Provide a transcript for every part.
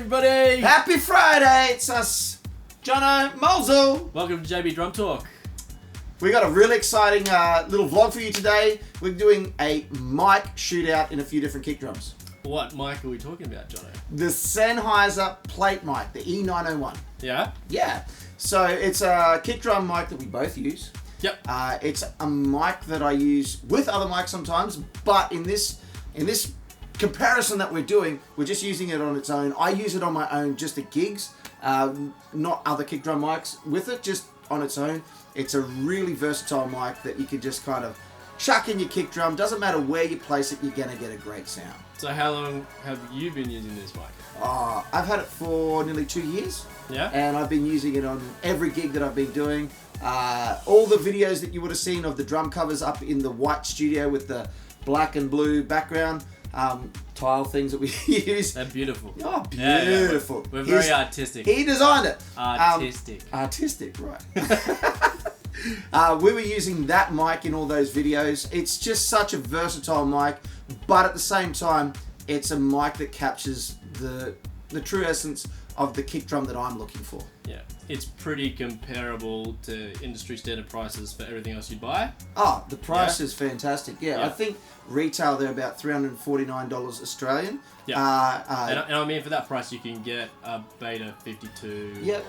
everybody! Happy Friday! It's us, Jono, Molzo. Welcome to JBDrumTalk. We got a really exciting little vlog for you today. We're doing a mic shootout in a few different kick drums. What mic are we talking about, Jono? The Sennheiser plate mic, the E901. Yeah? Yeah. So it's a kick drum mic that we both use. Yep. It's a mic that I use with other mics sometimes, but in this comparison that we're doing, we're just using it on its own. I use it on my own just at gigs, not other kick drum mics with it, just on its own. It's a really versatile mic that you can just kind of chuck in your kick drum. Doesn't matter where you place it, you're going to get a great sound. So how long have you been using this mic? I've had it for nearly 2 years. Yeah? And I've been using it on every gig that I've been doing. All the videos that you would have seen of the drum covers up in the white studio with the black and blue background, tile things that we use. They're beautiful. Oh, beautiful. Yeah. We're very artistic. He designed it. Artistic. Artistic, right. We were using that mic in all those videos. It's just such a versatile mic, but at the same time, it's a mic that captures the true essence of the kick drum that I'm looking for. Yeah. It's pretty comparable to industry standard prices for everything else you buy. Oh, the price is fantastic. Yeah, Yeah. I think retail they're about $349 Australian. Yeah. And I mean, for that price, you can get a Beta 52 Yep.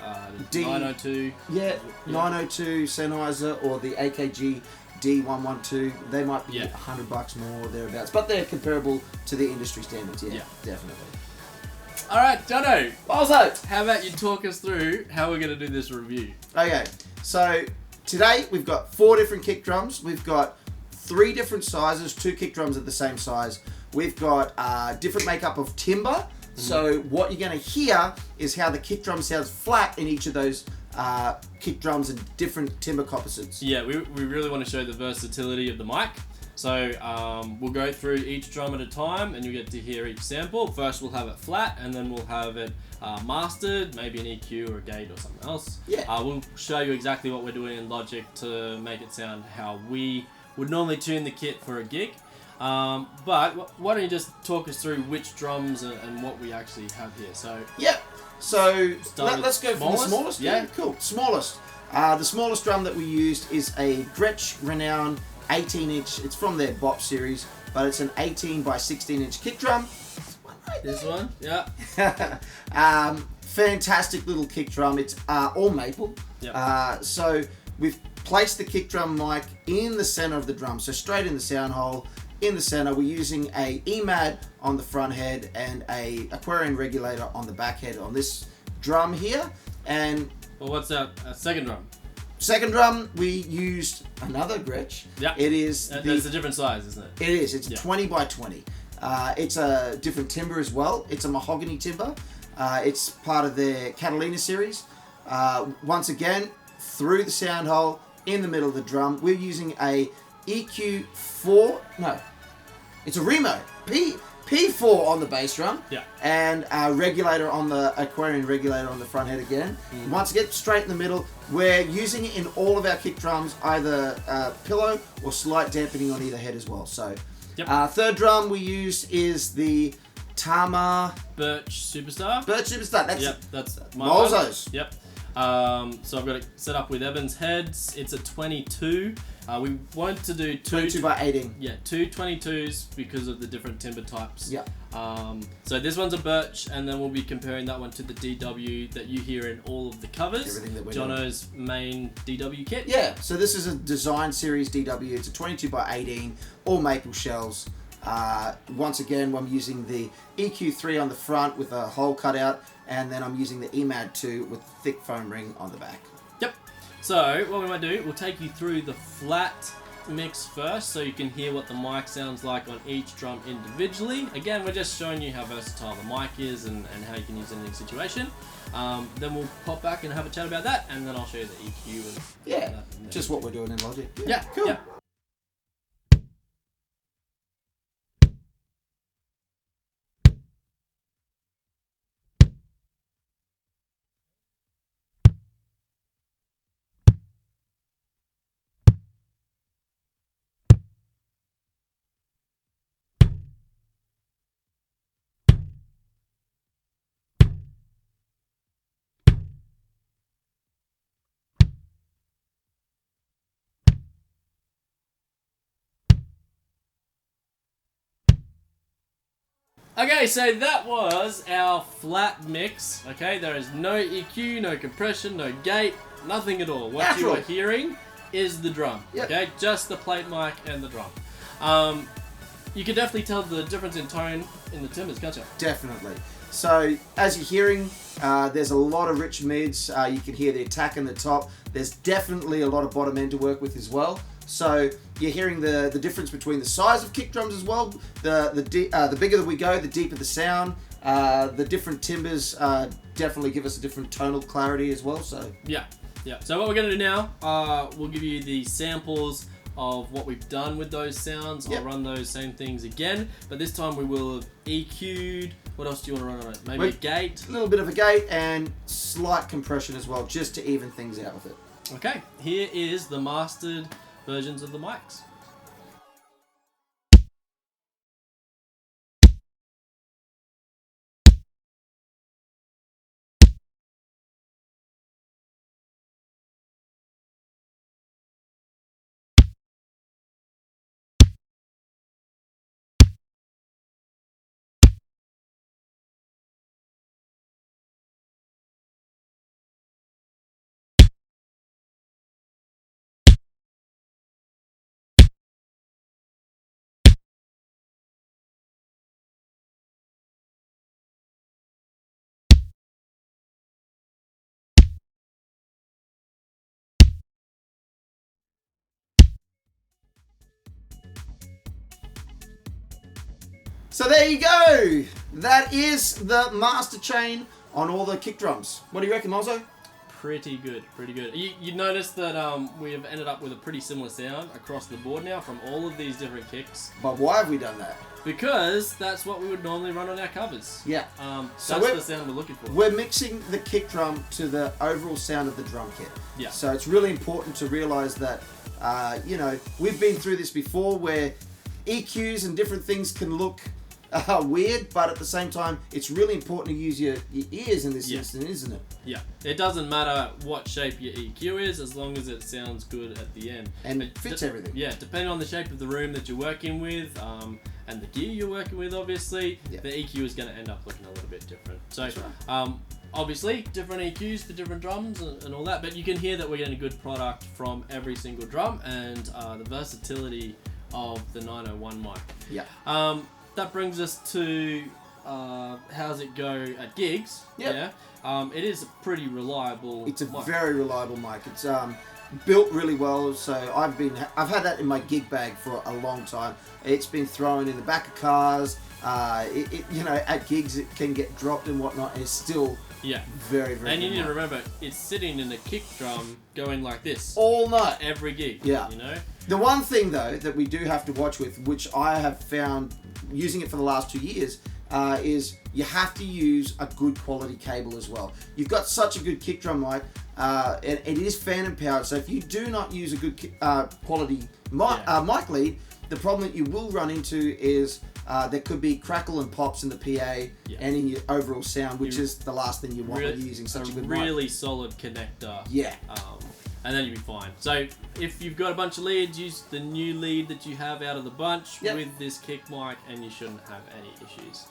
or the 902. Yeah, 902 Sennheiser or the AKG D112. They might be $100 more or thereabouts, but they're comparable to the industry standards. Yeah, definitely. All right, Jono. Also, How about you talk us through how we're going to do this review? okay, so today we've got 4 different kick drums. We've got 3 different sizes, 2 kick drums at the same size. We've got different makeup of timber. So what you're going to hear is how the kick drum sounds flat in each of those kick drums and different timber composites. Yeah, we really want to show the versatility of the mic. So we'll go through each drum at a time and you get to hear each sample. First we'll have it flat and then we'll have it mastered, maybe an EQ or a gate or something else. Yeah. We'll show you exactly what we're doing in Logic to make it sound how we would normally tune the kit for a gig. But why don't you just talk us through which drums and what we actually have here. So Yep. So let's go from the smallest? smallest. Yeah. Cool. Smallest. The smallest drum that we used is a Gretsch Renown 18-inch. It's from their Bop series, but it's an 18 by 16-inch kick drum. this one, yeah. Fantastic little kick drum. It's all maple. Yep. So we've placed the kick drum mic in the center of the drum, so straight in the sound hole. In the center, we're using a EMAD on the front head and a Aquarian regulator on the back head on this drum here. And Well, what's that second drum? second drum, we used another Gretsch. Yeah. It is It's a different size, isn't it? It is. It's 20 by 20. It's a different timber as well. It's a mahogany timber. It's part of their Catalina series. Once again, through the sound hole, in the middle of the drum, we're using a EQ4. No, it's a Remo P4 on the bass drum. Yeah. And a regulator on the Aquarian regulator on the front head again. Once again, straight in the middle. We're using it in all of our kick drums, either pillow or slight dampening on either head as well. So, third drum we use is the Tama Birch Superstar. That's my Molzo's. one. Yep. So I've got it set up with Evans heads. It's a 22. We want to do 22 by 18. Yeah, 2 22s because of the different timber types. Yeah. So this one's a birch, and then we'll be comparing that one to the DW that you hear in all of the covers. Everything that we're Jono's main DW kit. Yeah, so this is a design series DW. It's a 22 by 18, all maple shells. Once again, I'm using the EQ3 on the front with a hole cut out, and then I'm using the EMAD 2 with thick foam ring on the back. Yep. So what we might do, we'll take you through the flat mix first so you can hear what the mic sounds like on each drum individually. Again, we're just showing you how versatile the mic is and how you can use it in any situation. Then we'll pop back and have a chat about that, and then I'll show you the EQ and just what we're doing in Logic. Yeah, cool. Yeah. Okay, so that was our flat mix. Okay, there is no EQ, no compression, no gate, nothing at all. What you are hearing is the drum. Yep. Okay, just the plate mic and the drum. You can definitely tell the difference in tone in the timbers, can't you? Definitely. So as you're hearing, there's a lot of rich mids. You can hear the attack in the top. There's definitely a lot of bottom end to work with as well. So you're hearing the difference between the size of kick drums as well. The bigger that we go, the deeper the sound. The different timbers definitely give us a different tonal clarity as well. So yeah. So what we're going to do now, we'll give you the samples of what we've done with those sounds. I'll run those same things again, but this time we will have EQ'd. What else do you want to run on it? Maybe a gate? A little bit of a gate and slight compression as well, just to even things out with it. Okay, here is the mastered versions of the mics. So there you go. That is the master chain on all the kick drums. What do you reckon, Molzo? Pretty good. You notice that we have ended up with a pretty similar sound across the board now from all of these different kicks. But why have we done that? Because that's what we would normally run on our covers. Yeah. So that's the sound we're looking for. We're mixing the kick drum to the overall sound of the drum kit. Yeah. So it's really important to realise that, we've been through this before where EQs and different things can look weird, but at the same time, it's really important to use your ears in this instance, isn't it? Yeah. It doesn't matter what shape your EQ is, as long as it sounds good at the end. And it fits everything. Yeah, depending on the shape of the room that you're working with, and the gear you're working with, obviously, the EQ is going to end up looking a little bit different. So, right. Obviously, different EQs for different drums and all that, but you can hear that we're getting a good product from every single drum, and the versatility of the 901 mic. Yeah. That brings us to how's it go at gigs. Yep. Yeah. It is a pretty reliable It's a mic. very reliable mic. It's built really well. So I've had that in my gig bag for a long time. It's been thrown in the back of cars. At gigs it can get dropped and whatnot, and it's still very, very. And you good need to mic. remember, it's sitting in a kick drum going like this all night. every gig. Yeah. You know. The one thing though that we do have to watch with, which I have found using it for the last 2 years, is you have to use a good quality cable as well. You've got such a good kick drum mic, and it is fan empowered. So if you do not use a good quality mic lead, the problem that you will run into is there could be crackle and pops in the PA and in your overall sound, which is the last thing you want when you're using such a good mic. Really solid connector. Yeah. And then you'll be fine. So if you've got a bunch of leads, use the new lead that you have out of the bunch with this kick mic, and you shouldn't have any issues.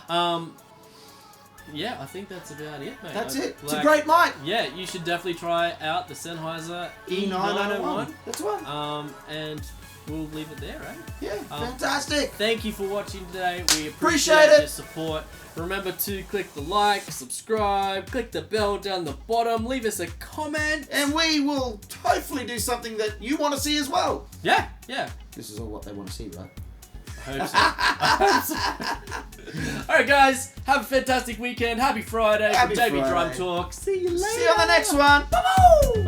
I think that's about it, mate. That's it. It's a great mic. Yeah, you should definitely try out the Sennheiser E901. That's one. And we'll leave it there, eh? Yeah, fantastic. Thank you for watching today. We Appreciate appreciate it. your support. Remember to click the like, subscribe, click the bell down the bottom, leave us a comment. And we will hopefully do something that you want to see as well. Yeah. This is all what they want to see, right? I hope so. Alright guys, have a fantastic weekend. Happy Friday Happy from Friday. JBDrumTalk. See you later. See you on the next one. Bye-bye.